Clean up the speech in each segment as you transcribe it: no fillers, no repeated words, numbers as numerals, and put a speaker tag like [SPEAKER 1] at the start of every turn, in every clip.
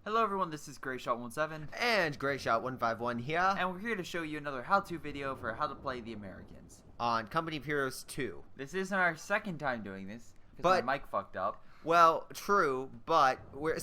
[SPEAKER 1] Hello everyone, this is Greyshot17
[SPEAKER 2] And Greyshot151 here
[SPEAKER 1] and we're here to show you another how-to video for how to play the Americans.
[SPEAKER 2] on Company of Heroes 2.
[SPEAKER 1] This isn't our second time doing this, because my mic fucked up.
[SPEAKER 2] Well, true, but we're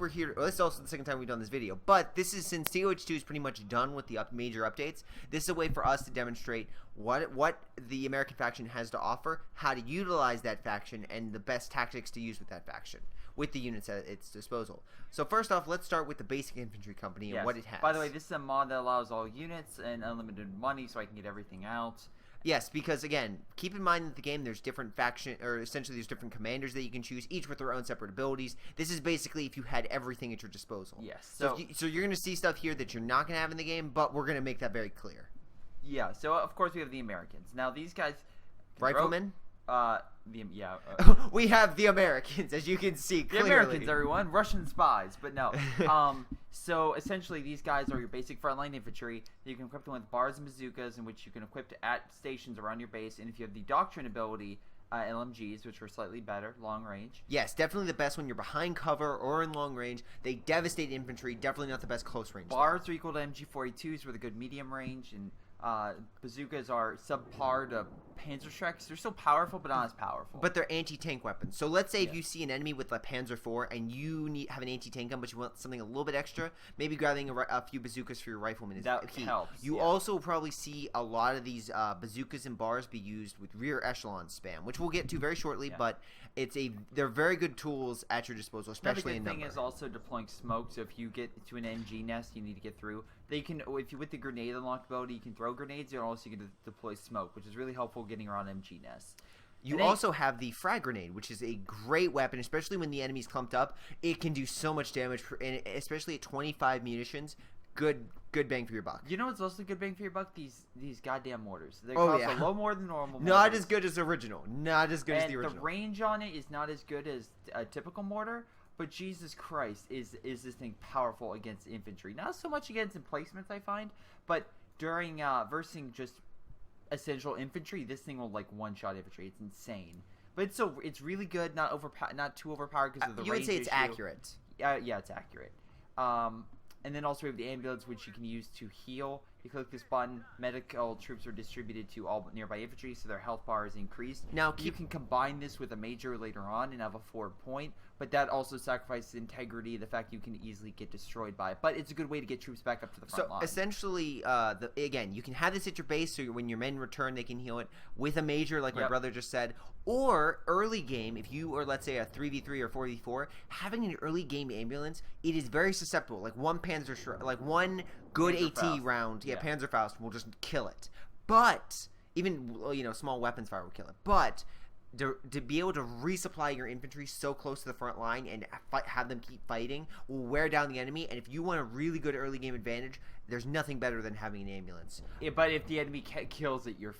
[SPEAKER 2] here. Well, this is also the second time we've done this video. But this is since COH2 is pretty much done with the major updates. This is a way for us to demonstrate what the American faction has to offer, how to utilize that faction, and the best tactics to use with that faction, with the units at its disposal. So first off, let's start with the basic infantry company and what it has.
[SPEAKER 1] By the way, this is a mod that allows all units and unlimited money, so I can get everything out.
[SPEAKER 2] Yes, because again, keep in mind that the game there's different essentially there's different commanders that you can choose, each with their own separate abilities. This is basically if you had everything at your disposal.
[SPEAKER 1] Yes.
[SPEAKER 2] So you're going to see stuff here that you're not going to have in the game, but we're going to make that very clear.
[SPEAKER 1] Yeah. So of course we have the Americans. Now these guys.
[SPEAKER 2] Riflemen. We have the Americans, as you can see clearly.
[SPEAKER 1] The Americans, everyone. Russian spies, but no. So essentially, these guys are your basic frontline infantry. You can equip them with bars and bazookas, in which you can equip at stations around your base. And if you have the doctrine ability, LMGs, which are slightly better, long range.
[SPEAKER 2] Yes, definitely the best when you're behind cover or in long range. They devastate infantry. Definitely not the best close range.
[SPEAKER 1] Bars are equal to MG42s with a good medium range, and bazookas are subpar to Panzerschrecks. They're still powerful, but not as powerful.
[SPEAKER 2] But they're anti-tank weapons. So let's say if you see an enemy with a Panzer IV and you have an anti-tank gun, but you want something a little bit extra, maybe grabbing a few bazookas for your riflemen is key.
[SPEAKER 1] Helps.
[SPEAKER 2] You also will probably see a lot of these bazookas and bars be used with rear echelon spam, which we'll get to very shortly. But they're very good tools at your disposal, especially in number.
[SPEAKER 1] The thing is also deploying smoke. So if you get to an MG nest, you need to get through. They can, if you with the grenade unlocked ability, you can throw grenades, and also you can deploy smoke, which is really helpful getting around MG nests.
[SPEAKER 2] You also have the frag grenade, which is a great weapon, especially when the enemy's clumped up. It can do so much damage, and especially at 25 munitions. Good bang for your buck.
[SPEAKER 1] You know what's also good bang for your buck? These goddamn mortars. They cost a lot more than normal mortars.
[SPEAKER 2] Not as good as the original. Not as good as the original.
[SPEAKER 1] The range on it is not as good as a typical mortar. But Jesus Christ, is this thing powerful against infantry? Not so much against emplacements, I find, but during versing just essential infantry, this thing will like one-shot infantry. It's insane, but it's really good. Not too overpowered because of the range.
[SPEAKER 2] You would say it's
[SPEAKER 1] issue.
[SPEAKER 2] accurate.
[SPEAKER 1] Yeah, it's accurate. And then also we have the ambulance, which you can use to heal. You click this button, medical troops are distributed to all nearby infantry, so their health bar is increased. Now, you can combine this with a major later on and have a forward point, but that also sacrifices integrity, the fact you can easily get destroyed by it. But it's a good way to get troops back up to the front line. So,
[SPEAKER 2] essentially, again, you can have this at your base, so when your men return, they can heal it with a major, like my brother just said. Or, early game, if you are, let's say, a 3v3 or 4v4, having an early game ambulance, it is very susceptible. Like one one good AT round, Panzerfaust will just kill it. But even small weapons fire will kill it. But to be able to resupply your infantry so close to the front line and have them keep fighting will wear down the enemy. And if you want a really good early game advantage, there's nothing better than having an ambulance.
[SPEAKER 1] Yeah, but if the enemy kills it, you're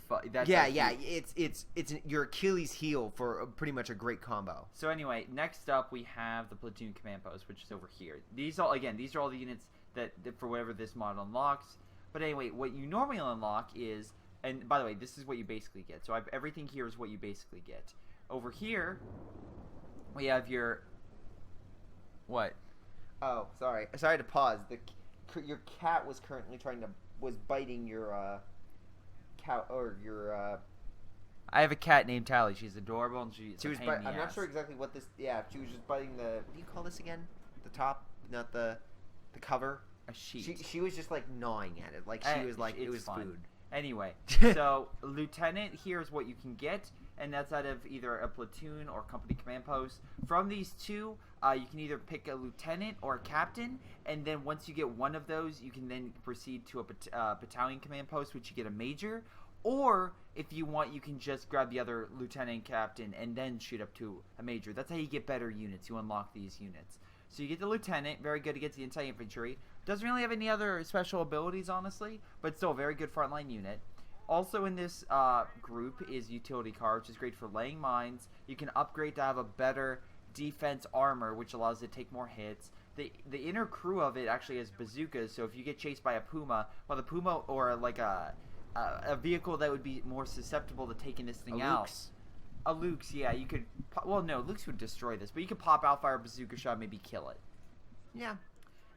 [SPEAKER 2] it's your Achilles heel for pretty much a great combo.
[SPEAKER 1] So anyway, next up we have the Platoon command post, which is over here. These are all the units that for whatever this mod unlocks. But anyway, what you normally unlock is, and by the way, this is what you basically get. So everything here is what you basically get. Over here, we have your what?
[SPEAKER 2] Oh, sorry to pause. Your cat was biting your cow or your.
[SPEAKER 1] I have a cat named Tally. She's adorable, and she was. I'm
[SPEAKER 2] not sure exactly what this. Yeah, she was just biting the. What do you call this again? The top, not the cover.
[SPEAKER 1] A sheet.
[SPEAKER 2] She was just like gnawing at it, like she was like it was fun. Food.
[SPEAKER 1] Anyway, so Lieutenant here is what you can get, and that's out of either a platoon or company command post. From these two, you can either pick a lieutenant or a captain, and then once you get one of those, you can then proceed to a battalion command post, which you get a major. Or if you want, you can just grab the other lieutenant and captain and then shoot up to a major. That's how you get better units. You unlock these units. So you get the lieutenant, very good against the anti-infantry. Doesn't really have any other special abilities, honestly, but still a very good frontline unit. Also in this group is utility car, which is great for laying mines. You can upgrade to have a better defense armor, which allows it to take more hits. The inner crew of it actually has bazookas, so if you get chased by a Puma, well, the Puma or like a vehicle that would be more susceptible to taking this thing out. A Luke's, yeah, you could. Well, no, Luke's would destroy this, but you could pop out, fire a bazooka shot, maybe kill it.
[SPEAKER 2] Yeah.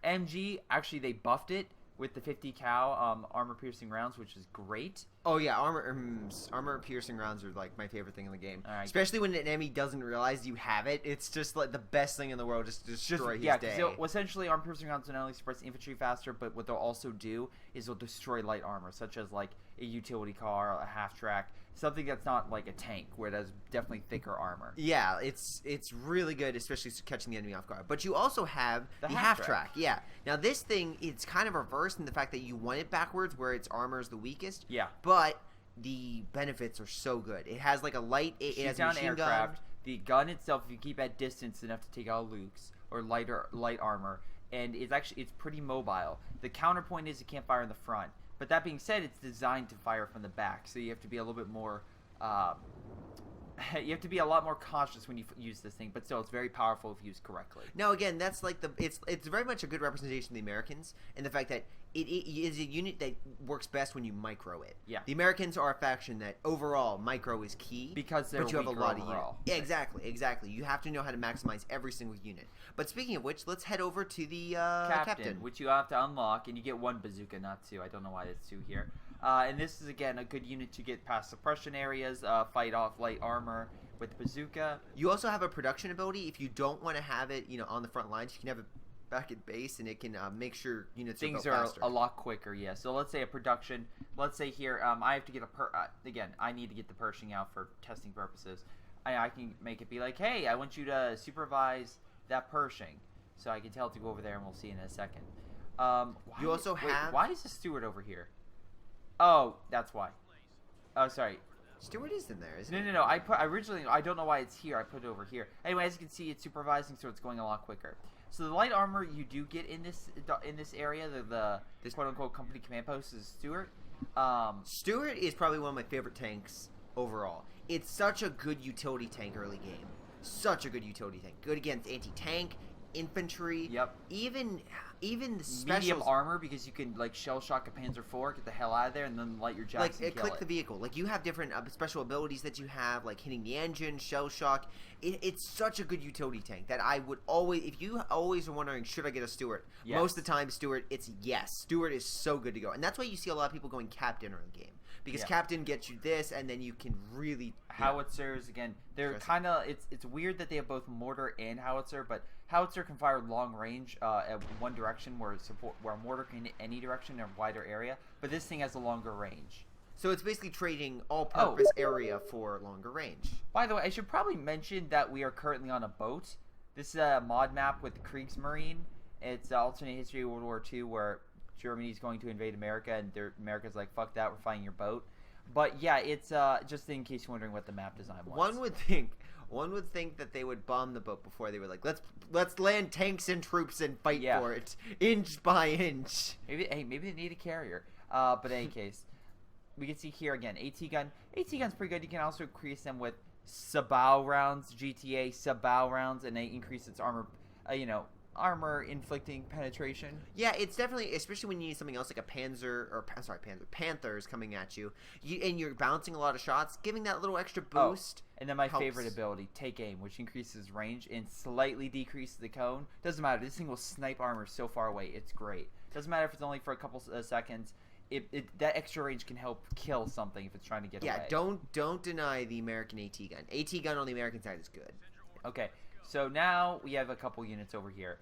[SPEAKER 1] MG, actually, they buffed it with the 50 cal armor-piercing rounds, which is great.
[SPEAKER 2] Oh yeah, armor-piercing rounds are like my favorite thing in the game.
[SPEAKER 1] All right.
[SPEAKER 2] Especially when an enemy doesn't realize you have it. It's just like the best thing in the world, just to destroy his day.
[SPEAKER 1] So essentially, armor-piercing rounds will not only suppress infantry faster, but what they'll also do is they'll destroy light armor, such as like a utility car, a half-track, something that's not like a tank, where it has definitely thicker armor.
[SPEAKER 2] Yeah, it's really good, especially catching the enemy off guard. But you also have the half-track. Yeah. Now this thing, it's kind of reversed in the fact that you want it backwards, where its armor is the weakest.
[SPEAKER 1] Yeah.
[SPEAKER 2] But the benefits are so good. It has like a light. It has a machine
[SPEAKER 1] aircraft.
[SPEAKER 2] gun.
[SPEAKER 1] The gun itself, if you keep at distance enough to take out Luke's or light armor, and it's pretty mobile. The counterpoint is it can't fire in the front. But that being said, it's designed to fire from the back, so you have to be a little bit more. You have to be a lot more cautious when you use this thing, but still, it's very powerful if used correctly.
[SPEAKER 2] Now, again, that's like it's very much a good representation of the Americans, and the fact that it is a unit that works best when you micro it.
[SPEAKER 1] Yeah.
[SPEAKER 2] The Americans are a faction that overall micro is key
[SPEAKER 1] because they're
[SPEAKER 2] but you have a lot of
[SPEAKER 1] overall.
[SPEAKER 2] units. Yeah, exactly. You have to know how to maximize every single unit. But speaking of which, let's head over to the captain,
[SPEAKER 1] which you have to unlock, and you get one bazooka, not two. I don't know why there's two here. And this is, again, a good unit to get past suppression areas, fight off light armor with bazooka.
[SPEAKER 2] You also have a production ability. If you don't want to have it, on the front lines, you can have it back at base, and it can make sure units
[SPEAKER 1] things
[SPEAKER 2] are faster.
[SPEAKER 1] A lot quicker. Yeah. So let's say a production. Let's say here, I have to get again, I need to get the Pershing out for testing purposes. I can make it be like, hey, I want you to supervise that Pershing, so I can tell it to go over there, and we'll see in a second.
[SPEAKER 2] You also have.
[SPEAKER 1] Why is the steward over here? Oh, that's why. Oh, sorry.
[SPEAKER 2] Steward is in there, isn't it?
[SPEAKER 1] No. Originally, I don't know why it's here. I put it over here. Anyway, as you can see, it's supervising, so it's going a lot quicker. So the light armor you do get in this area, this quote unquote company command post is Stewart.
[SPEAKER 2] Stewart is probably one of my favorite tanks overall. It's such a good utility tank early game. Such a good utility tank. Good against anti-tank, infantry.
[SPEAKER 1] Yep.
[SPEAKER 2] Even the specials.
[SPEAKER 1] Medium armor, because you can like shell shock a Panzer IV, get the hell out of there, and then light your jacks and kill
[SPEAKER 2] click
[SPEAKER 1] it.
[SPEAKER 2] the vehicle. Like you have different special abilities that you have, like hitting the engine, shell shock. It's such a good utility tank that I would always, if you always are wondering, should I get a Stewart?
[SPEAKER 1] Yes.
[SPEAKER 2] Most of the time, Stewart, it's yes. Stewart is so good to go, and that's why you see a lot of people going Captain early game. Because Captain gets you this, and then you can really
[SPEAKER 1] howitzers again. They're kind of it's weird that they have both mortar and howitzer, but howitzer can fire long range at one direction, where mortar can hit any direction in a wider area. But this thing has a longer range.
[SPEAKER 2] So it's basically trading all-purpose area for longer range.
[SPEAKER 1] By the way, I should probably mention that we are currently on a boat. This is a mod map with Kriegsmarine. It's alternate history of World War II, where Germany's going to invade America, and America's like, fuck that, we're flying your boat. But yeah, it's just in case you're wondering what the map design was.
[SPEAKER 2] One would think that they would bomb the boat before they were like, let's land tanks and troops and fight for it, inch by inch.
[SPEAKER 1] Maybe they need a carrier. But in any case, we can see here again, AT gun. AT gun's pretty good. You can also increase them with Sabao rounds, GTA Sabao rounds, and they increase its armor, armor inflicting penetration.
[SPEAKER 2] Yeah, it's definitely, especially when you need something else like a Panthers coming at you, and you're bouncing a lot of shots, giving that little extra boost.
[SPEAKER 1] And then my favorite ability, Take Aim, which increases range and slightly decreases the cone. Doesn't matter. This thing will snipe armor so far away. It's great. Doesn't matter if it's only for a couple seconds. That extra range can help kill something if it's trying to get away.
[SPEAKER 2] Yeah, don't deny the American AT gun. AT gun on the American side is good.
[SPEAKER 1] Okay. So now we have a couple units over here.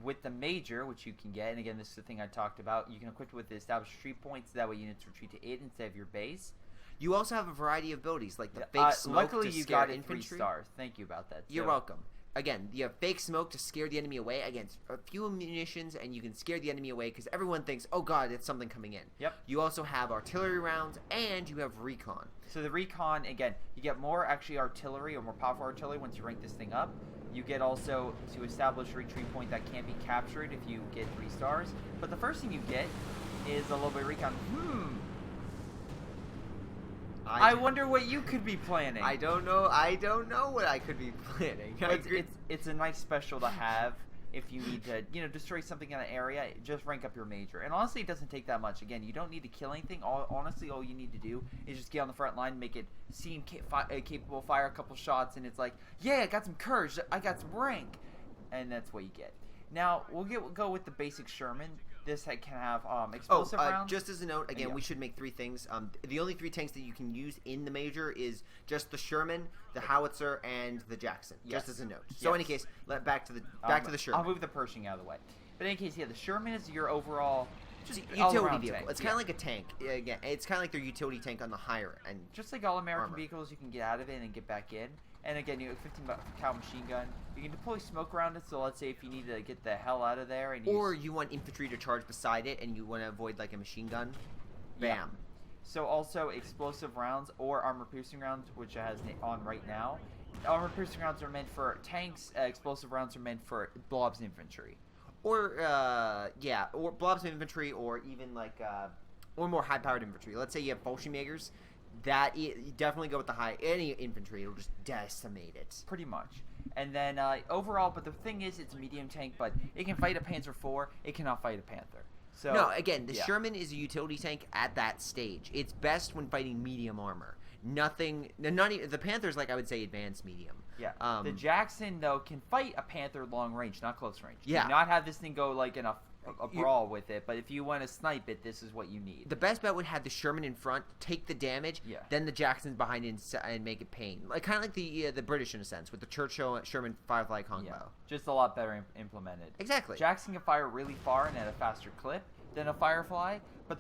[SPEAKER 1] With the Major, which you can get, and again, this is the thing I talked about, you can equip it with the established retreat points, that way units retreat to it instead of your base.
[SPEAKER 2] You also have a variety of abilities, like the fake smoke
[SPEAKER 1] luckily
[SPEAKER 2] to
[SPEAKER 1] you
[SPEAKER 2] scare
[SPEAKER 1] got
[SPEAKER 2] infantry.
[SPEAKER 1] 3 stars. Thank you about that.
[SPEAKER 2] You're welcome. Again, you have fake smoke to scare the enemy away against a few munitions, and you can scare the enemy away because everyone thinks, oh god, it's something coming in.
[SPEAKER 1] Yep.
[SPEAKER 2] You also have artillery rounds, and you have Recon.
[SPEAKER 1] So the Recon, again, you get more artillery, or more powerful artillery once you rank this thing up. You get also to establish a retreat point that can't be captured if you get 3 stars. But the first thing you get is a little bit of Recon. I wonder what you could be planning.
[SPEAKER 2] I don't know what I could be planning.
[SPEAKER 1] It's a nice special to have if you need to, destroy something in an area. Just rank up your Major. And honestly, it doesn't take that much. Again, you don't need to kill anything. Honestly, all you need to do is just get on the front line, make it seem capable, fire a couple shots, and it's like, yeah, I got some courage, I got some rank. And that's what you get. Now we'll go with the basic Sherman. This can have explosive rounds.
[SPEAKER 2] Just as a note, again,
[SPEAKER 1] Yeah.
[SPEAKER 2] we should make 3 things. The only 3 tanks that you can use in the major is just the Sherman, the Howitzer, and the Jackson.
[SPEAKER 1] Yes.
[SPEAKER 2] Just as a note. So, in any case, back to the Sherman.
[SPEAKER 1] I'll move the Pershing out of the way. But in any case, yeah, the Sherman is your overall
[SPEAKER 2] Just
[SPEAKER 1] all-around
[SPEAKER 2] utility vehicle.
[SPEAKER 1] tank.
[SPEAKER 2] It's kind of like a tank. Again, it's kind of like their utility tank on the higher end.
[SPEAKER 1] Just like all American
[SPEAKER 2] armor.
[SPEAKER 1] vehicles, you can get out of it and get back in. And again, you have 15 cal machine gun. You can deploy smoke around it. So let's say if you need to get the hell out of there, and
[SPEAKER 2] Or you want infantry to charge beside it, and you want to avoid like a machine gun. Bam.
[SPEAKER 1] Yeah. So also explosive rounds or armor-piercing rounds, which it has on right now. Armor-piercing rounds are meant for tanks. Explosive rounds are meant for blobs infantry.
[SPEAKER 2] Or or blobs of infantry, or even like or more high-powered infantry. Let's say you have Fallschirmjägers. You definitely go with any infantry. It'll just decimate it.
[SPEAKER 1] Pretty much. And then overall, but the thing is, it's a medium tank, but it can fight a Panzer IV. It cannot fight a Panther. So
[SPEAKER 2] no, again, the
[SPEAKER 1] yeah.
[SPEAKER 2] Sherman is a utility tank at that stage. It's best when fighting medium armor. Nothing, not even the Panther's like I would say advanced medium.
[SPEAKER 1] Yeah. The Jackson though can fight a Panther long range, not close range.
[SPEAKER 2] Yeah.
[SPEAKER 1] Do not have this thing go like in a brawl with it, but if you want to snipe it, this is what you need.
[SPEAKER 2] The best bet would have the Sherman in front, take the damage,
[SPEAKER 1] Yeah.
[SPEAKER 2] then the Jackson's behind it and make it pain. Like kind of like the British in a sense with the Churchill Sherman Firefly combo.
[SPEAKER 1] Yeah. Just a lot better implemented.
[SPEAKER 2] Exactly.
[SPEAKER 1] Jackson can fire really far and at a faster clip than a Firefly, but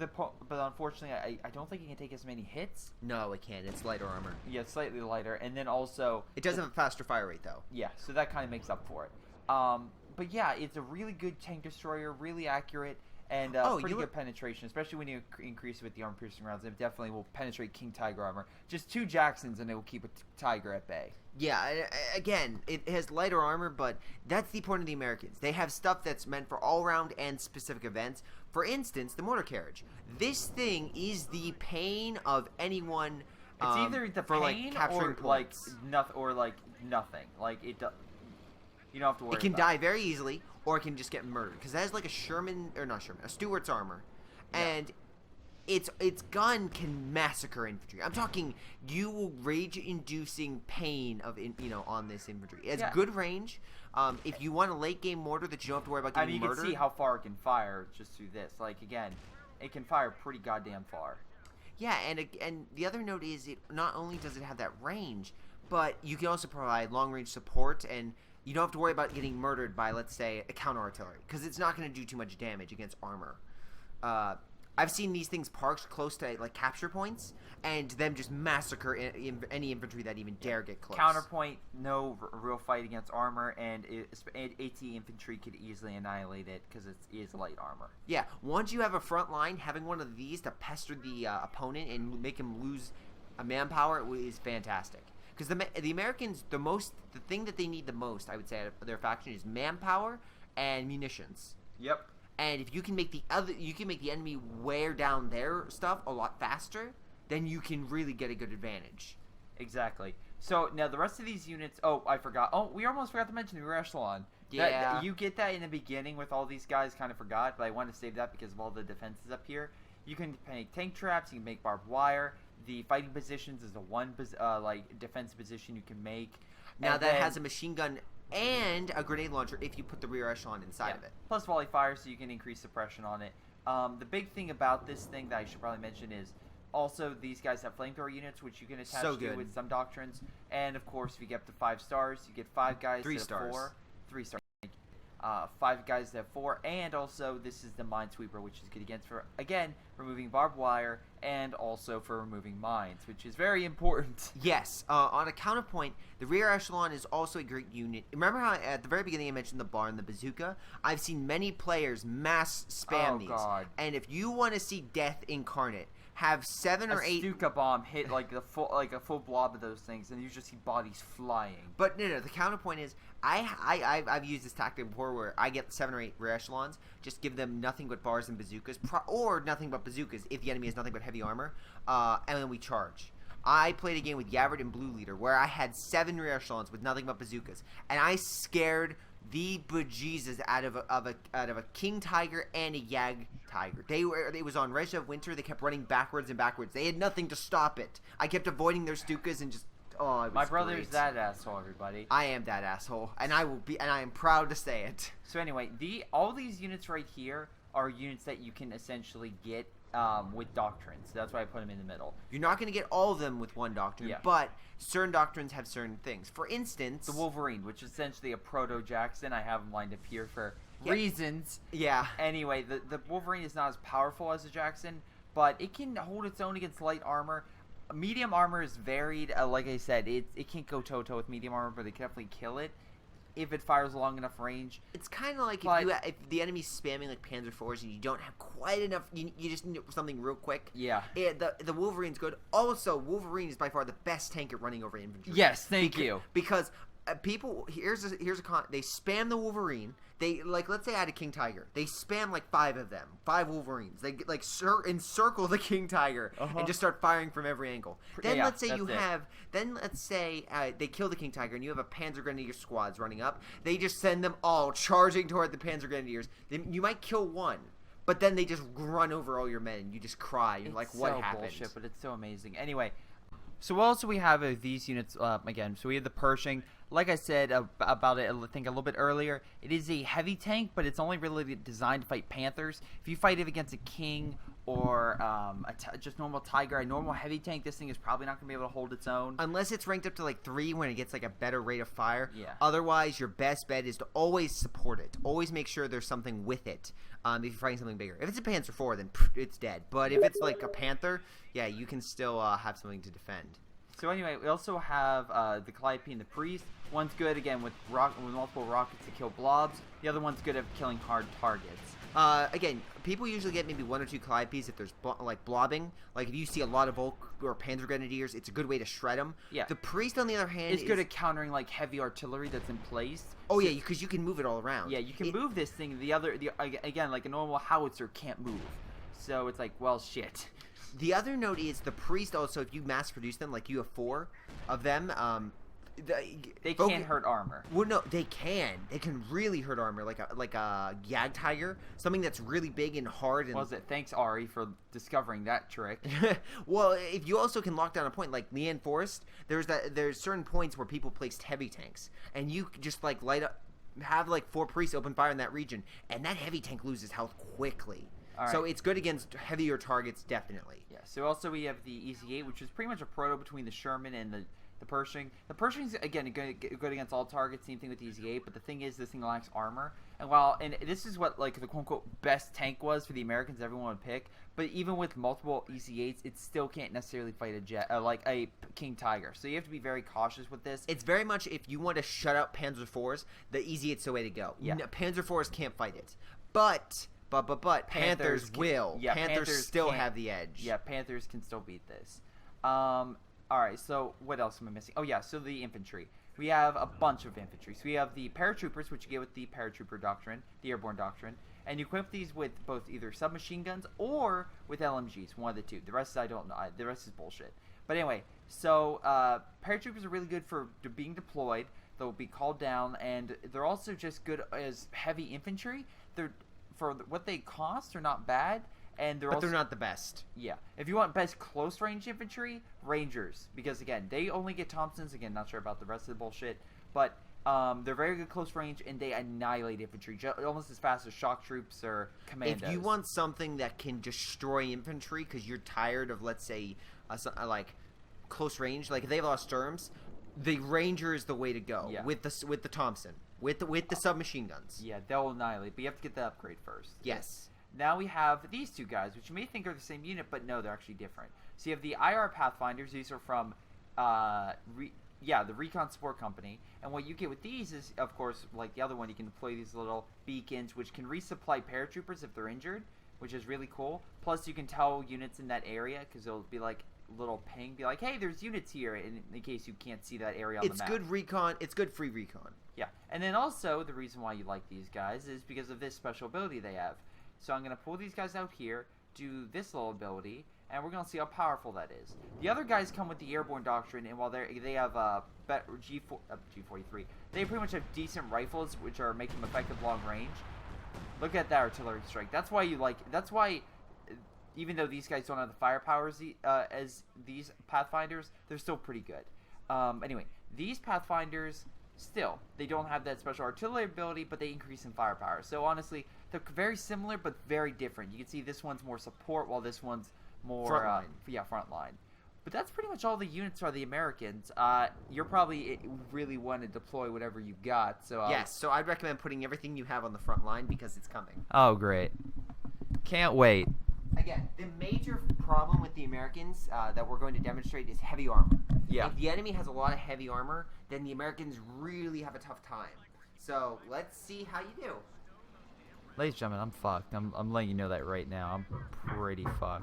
[SPEAKER 1] unfortunately, I don't think it can take as many hits.
[SPEAKER 2] No, it can't. It's lighter armor.
[SPEAKER 1] Yeah, slightly lighter, and then also
[SPEAKER 2] It does have a faster fire rate though.
[SPEAKER 1] yeah, so that kind of makes up for it. But yeah, it's a really good tank destroyer, really accurate, and pretty good penetration, especially when you increase it with the armor-piercing rounds. It definitely will penetrate King Tiger armor. Just 2 Jacksons, and it will keep a Tiger at bay.
[SPEAKER 2] Yeah, again, it has lighter armor, but that's the point of the Americans. They have stuff that's meant for all-round and specific events. For instance, the mortar carriage. This thing is the pain of anyone.
[SPEAKER 1] It's either the
[SPEAKER 2] for
[SPEAKER 1] pain
[SPEAKER 2] capturing
[SPEAKER 1] or like
[SPEAKER 2] points.
[SPEAKER 1] nothing. Like it. You don't have to worry.
[SPEAKER 2] It can
[SPEAKER 1] about
[SPEAKER 2] die very easily, or it can just get murdered because that is like a Stuart's armor,
[SPEAKER 1] Yeah.
[SPEAKER 2] and its gun can massacre infantry. I'm talking you will rage-inducing pain on this infantry. It has
[SPEAKER 1] Yeah.
[SPEAKER 2] good range. If you want a late game mortar that you don't have to worry about getting
[SPEAKER 1] you
[SPEAKER 2] murdered,
[SPEAKER 1] can see how far it can fire just through this. Like again, it can fire pretty goddamn far.
[SPEAKER 2] yeah, and the other note is it not only does it have that range, but you can also provide long range support and. You don't have to worry about getting murdered by, let's say, a counter artillery because it's not going to do too much damage against armor. I've seen these things parked close to like capture points and them just massacre any infantry that even dare get close.
[SPEAKER 1] Counterpoint, no real fight against armor, and AT infantry could easily annihilate it because it is light armor.
[SPEAKER 2] Yeah, once you have a front line, having one of these to pester the opponent and make him lose a manpower is fantastic. Because the Americans, the thing that they need the most, I would say, out of their faction is manpower and munitions.
[SPEAKER 1] Yep.
[SPEAKER 2] And if you can make the enemy wear down their stuff a lot faster, then you can really get a good advantage.
[SPEAKER 1] Exactly. So now the rest of these units. Oh, I forgot. Oh, we almost forgot to mention the rear echelon.
[SPEAKER 2] Yeah.
[SPEAKER 1] You get that in the beginning with all these guys. Kind of forgot, but I wanted to save that because of all the defenses up here. You can make tank traps. You can make barbed wire. The fighting positions is the one defense position you can make.
[SPEAKER 2] Now that has a machine gun and a grenade launcher if you put the rear echelon inside of it.
[SPEAKER 1] Plus volley fire, so you can increase suppression on it. The big thing about this thing that I should probably mention is also these guys have flamethrower units, which you can attach to with some doctrines. And of course, if you get up to 5 stars, you get 5 guys.
[SPEAKER 2] 3
[SPEAKER 1] to
[SPEAKER 2] stars.
[SPEAKER 1] 4. 3 stars. 5 guys that have 4, and also this is the Minesweeper, which is good against for again removing barbed wire and also for removing mines, which is very important.
[SPEAKER 2] Yes, on a counterpoint, the rear echelon is also a great unit. Remember how at the very beginning I mentioned the bar and the bazooka? I've seen many players mass spam these, and if you want to see death incarnate, have 7 or 8
[SPEAKER 1] Bazooka bomb hit like a full blob of those things, and you just see bodies flying.
[SPEAKER 2] But no, the counterpoint is I've used this tactic before where I get 7 or 8 rear echelons, just give them nothing but bars and bazookas, or nothing but bazookas if the enemy has nothing but heavy armor, and then we charge. I played a game with Yavard and Blue Leader where I had 7 rear echelons with nothing but bazookas, and I scared the bejesus out of a King Tiger and a Yag Tiger. It was on Red of Winter. They kept running backwards and backwards. They had nothing to stop it. I kept avoiding their Stukas and just Oh, it was
[SPEAKER 1] My brother's
[SPEAKER 2] great.
[SPEAKER 1] that asshole, everybody.
[SPEAKER 2] I am that asshole, and I am proud to say it.
[SPEAKER 1] So anyway, all these units right here are units that you can essentially get with doctrines. So that's why I put them in the middle.
[SPEAKER 2] You're not going to get all of them with one doctrine, but certain doctrines have certain things. For instance,
[SPEAKER 1] the Wolverine, which is essentially a proto-Jackson. I have them lined up here for reasons.
[SPEAKER 2] Yeah.
[SPEAKER 1] Anyway, the Wolverine is not as powerful as a Jackson, but it can hold its own against light armor. Medium armor is varied. Like I said, it can't go toe-to-toe with medium armor, but it can definitely kill it if it fires a long enough range.
[SPEAKER 2] It's kind of like if the enemy's spamming like Panzer IVs and you don't have quite enough, you just need something real quick.
[SPEAKER 1] Yeah.
[SPEAKER 2] The Wolverine's good. Also, Wolverine is by far the best tank at running over infantry.
[SPEAKER 1] Yes, thank you.
[SPEAKER 2] Because people, here's a con. They spam the Wolverine. They let's say I had a King Tiger. They spam like 5 of them, 5 Wolverines. They like encircle the King Tiger and just start firing from every angle. Then let's say they kill the King Tiger and you have a Panzer Grenadier squads running up. They just send them all charging toward the Panzer Grenadiers. You might kill one, but then they just run over all your men and you just cry. You're like, what happened?
[SPEAKER 1] It's so bullshit, but it's so amazing. Anyway. So what else do we have of these units again? So we have the Pershing. Like I said about it, I think a little bit earlier, it is a heavy tank, but it's only really designed to fight Panthers. If you fight it against a King or just normal Tiger, a normal heavy tank, this thing is probably not going to be able to hold its own.
[SPEAKER 2] Unless it's ranked up to like 3 when it gets like a better rate of fire.
[SPEAKER 1] Yeah.
[SPEAKER 2] Otherwise, your best bet is to always support it. Always make sure there's something with it if you're fighting something bigger. If it's a Panzer IV, then it's dead. But if it's like a Panther, yeah, you can still have something to defend.
[SPEAKER 1] So anyway, we also have the Calliope and the Priest. One's good, again, with multiple rockets to kill blobs. The other one's good at killing hard targets.
[SPEAKER 2] Again, people usually get maybe 1 or 2 Calliopes if there's blobbing. Like if you see a lot of Volk or Panzer Grenadiers, it's a good way to shred them.
[SPEAKER 1] Yeah.
[SPEAKER 2] The Priest, on the other hand,
[SPEAKER 1] is good at countering like heavy artillery that's in place.
[SPEAKER 2] Oh yeah, because you can move it all around.
[SPEAKER 1] Yeah, you can move this thing. Again, like a normal howitzer can't move. So it's like, well, shit.
[SPEAKER 2] The other note is the Priest also, if you mass produce them, like you have 4 of them,
[SPEAKER 1] they can't hurt armor.
[SPEAKER 2] Well, no, they can. They can really hurt armor, like a Yag Tiger, something that's really big and hard. And
[SPEAKER 1] was it? Thanks, Ari, for discovering that trick.
[SPEAKER 2] Well, if you also can lock down a point, like Leanne Forest, there's certain points where people placed heavy tanks, and you just like light up, have like 4 Priests open fire in that region, and that heavy tank loses health quickly. Right. So it's good against heavier targets, definitely.
[SPEAKER 1] Yeah. So also we have the Easy 8, which is pretty much a proto between the Sherman and the Pershing. The Pershing's, again, good against all targets, same thing with the Easy 8, but the thing is this thing lacks armor. And this is what like the quote-unquote best tank was for the Americans everyone would pick, but even with multiple Easy 8s, it still can't necessarily fight like a King Tiger. So you have to be very cautious with this.
[SPEAKER 2] It's very much, if you want to shut out Panzer IVs, the Easy 8's the way to go.
[SPEAKER 1] Yeah.
[SPEAKER 2] Panzer IVs can't fight it. But Panthers will.
[SPEAKER 1] Yeah,
[SPEAKER 2] Panthers still have the edge.
[SPEAKER 1] Yeah, Panthers can still beat this. Alright, so what else am I missing? Oh yeah, so the infantry. We have a bunch of infantry. So we have the paratroopers, which you get with the paratrooper doctrine, the airborne doctrine, and you equip these with both either submachine guns or with LMGs, one of the two. The rest I don't know. The rest is bullshit. But anyway, so paratroopers are really good for being deployed. They'll be called down, and they're also just good as heavy infantry. For what they cost, they're not bad, and they're
[SPEAKER 2] not the best.
[SPEAKER 1] Yeah, if you want best close range infantry, Rangers, because again they only get Thompsons. Again, not sure about the rest of the bullshit, but they're very good close range and they annihilate infantry almost as fast as shock troops or commandos.
[SPEAKER 2] If you want something that can destroy infantry because you're tired of, let's say, like close range, like if they have a lot of Sturms, the Ranger is the way to go.
[SPEAKER 1] Yeah.
[SPEAKER 2] with the Thompson. With the submachine guns.
[SPEAKER 1] Yeah, they'll annihilate, but you have to get the upgrade first.
[SPEAKER 2] Yes.
[SPEAKER 1] Now we have these two guys, which you may think are the same unit, but no, they're actually different. So you have the IR Pathfinders. These are from, the Recon Support Company. And what you get with these is, of course, like the other one, you can deploy these little beacons, which can resupply paratroopers if they're injured, which is really cool. Plus, you can tell units in that area, because it'll be like little ping, be like, hey, there's units here, in case you can't see that area on the map.
[SPEAKER 2] It's good recon. It's good free recon.
[SPEAKER 1] Yeah, and then also the reason why you like these guys is because of this special ability they have. So I'm going to pull these guys out here, do this little ability, and we're going to see how powerful that is. The other guys come with the airborne doctrine, and while they have G43, they pretty much have decent rifles, which are making them effective long range. Look at that artillery strike. That's why that's why, even though these guys don't have the firepower as these Pathfinders, they're still pretty good. Anyway, these Pathfinders, still, they don't have that special artillery ability, but they increase in firepower. So honestly, they're very similar, but very different. You can see this one's more support, while this one's more frontline. But that's pretty much all the units are the Americans. You're probably really want to deploy whatever you got. So
[SPEAKER 2] yes, so I'd recommend putting everything you have on the front line because it's coming.
[SPEAKER 1] Oh, great. Can't wait.
[SPEAKER 2] Again, the major problem with the Americans that we're going to demonstrate is heavy armor.
[SPEAKER 1] Yeah.
[SPEAKER 2] If the enemy has a lot of heavy armor, then the Americans really have a tough time. So let's see how you do.
[SPEAKER 1] Ladies and gentlemen, I'm fucked. I'm letting you know that right now. I'm pretty fucked.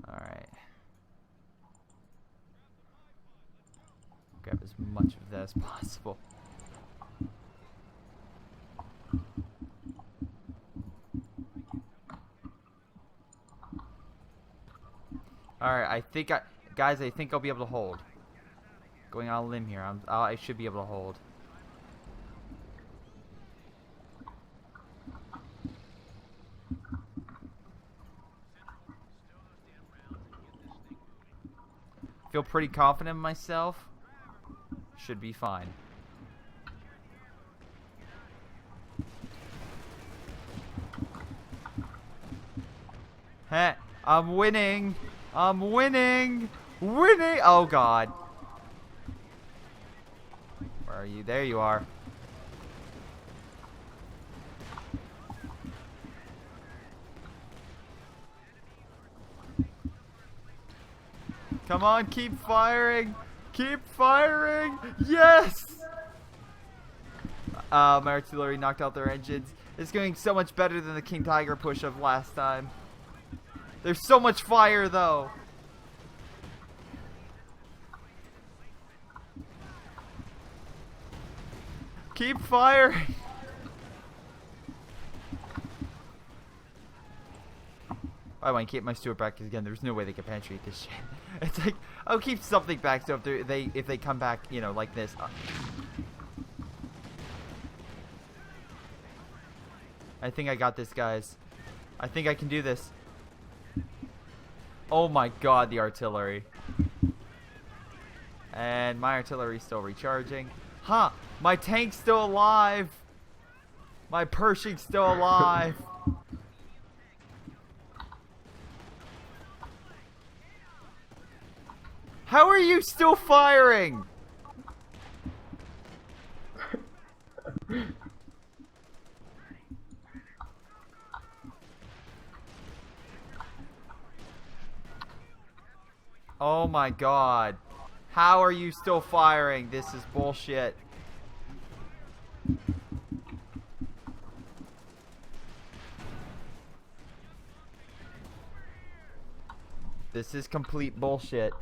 [SPEAKER 1] Alright. Grab as much of that as possible. Alright, I think guys, I think I'll be able to hold. Going on a limb here, I should be able to hold. Feel pretty confident in myself. Should be fine. Heh, I'm winning. I'm winning. Winning. Oh God. Where are you? There you are. Come on, keep firing! Keep firing! Yes! My artillery knocked out their engines. It's going so much better than the King Tiger push of last time. There's so much fire, though. Keep firing! I want to keep my Stuart back because again, there's no way they can penetrate this shit. It's like I'll keep something back so if they come back, you know, like this. I think I got this, guys. I think I can do this. Oh my God, the artillery. And my artillery's still recharging. Huh? My tank's still alive. My Pershing's still alive. How are you still firing? Oh my God. How are you still firing? This is bullshit. This is complete bullshit.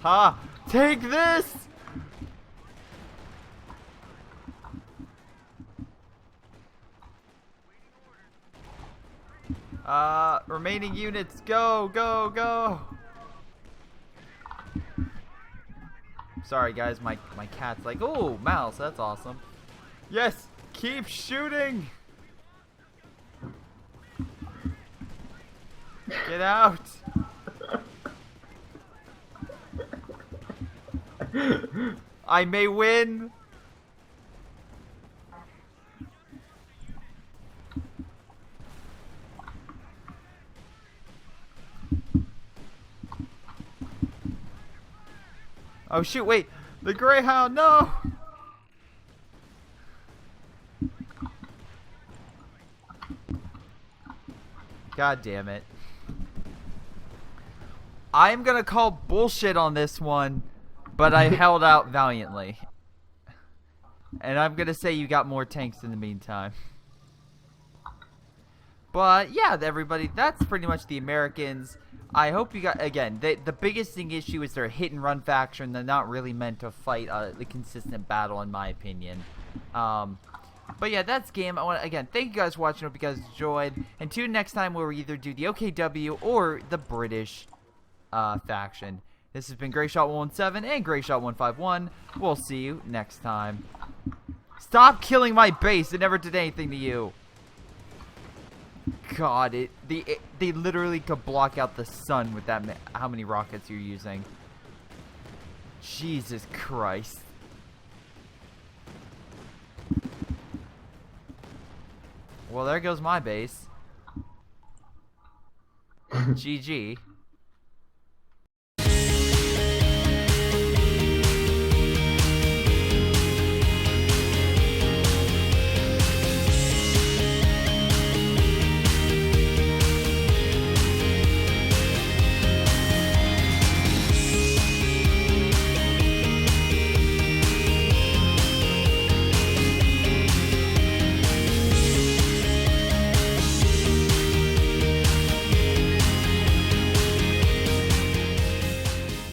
[SPEAKER 1] Ha! Take this! Remaining units, go, go, go! Sorry guys, my cat's like, oh, mouse, that's awesome. Yes, keep shooting! Get out! I may win! Oh shoot, wait! The Greyhound, no! God damn it. I'm gonna call bullshit on this one, but I held out valiantly. And I'm gonna say you got more tanks in the meantime. But yeah, everybody, that's pretty much the Americans. I hope you got, again, the biggest issue is they're a hit and run faction. They're not really meant to fight the consistent battle, in my opinion. But yeah, that's game. I want to, again, thank you guys for watching. Hope you guys enjoyed. And tune next time where we either do the OKW or the British faction. This has been Greyshot 117 and Greyshot 151. We'll see you next time. Stop killing my base. It never did anything to you. God, they literally could block out the sun with that. How many rockets you're using? Jesus Christ. Well, there goes my base. GG.